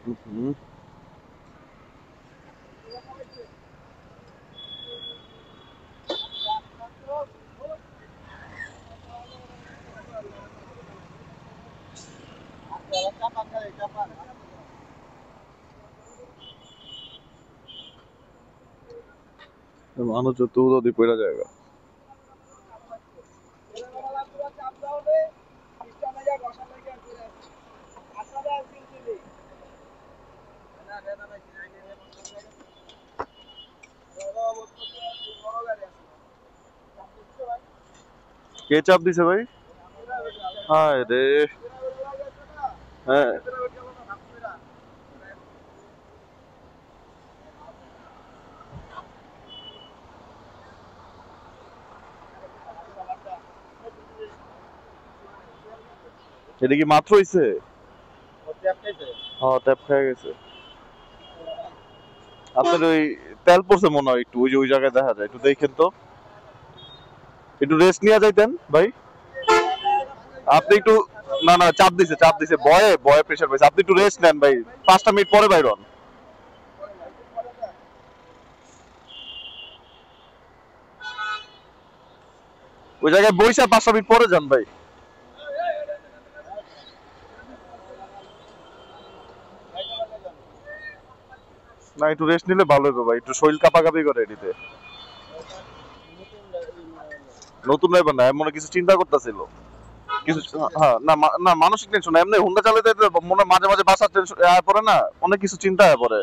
হুম। মানুষ যত উদাদি পড়া জায়গা। কে চাপ দিছে ভাই? হায় রে। হ্যাঁ, এটা কি মাত্র হইছে? হ্যাঁ, ট্যাপ খেয়ে গেছে। আপনার ওই তেল পড়ছে মনে হয় একটু, ওই যে ওই জায়গায় দেখা যায়, একটু দেখেন তো। একটু রেস্ট নিয়ে যাইতেন ভাই। আপনি একটু, না না, চাপ দিছে, ভয়ে ভয়ে প্রেশার পাইছে। আপনি একটু রেস্ট নেন ভাই, 5টা মিনিট পরে বাইর হন। ওই জায়গায় বইসা 5টা মিনিট পরে যান ভাই। না, একটু রেস্ট নিলে ভালো হবে ভাই, একটু শরীর কাঁপাকাঁপি করে এটিতে। নতুন ড্রাইভার না, এমন কিছু চিন্তা করতেছিল কিছু। হ্যাঁ, না না, মানসিক টেনশন এমনি হুন্ডা চালাতে মনে হয় মাঝে মাঝে বাসার টেনশন পরে না, অনেক কিছু চিন্তা পড়ে।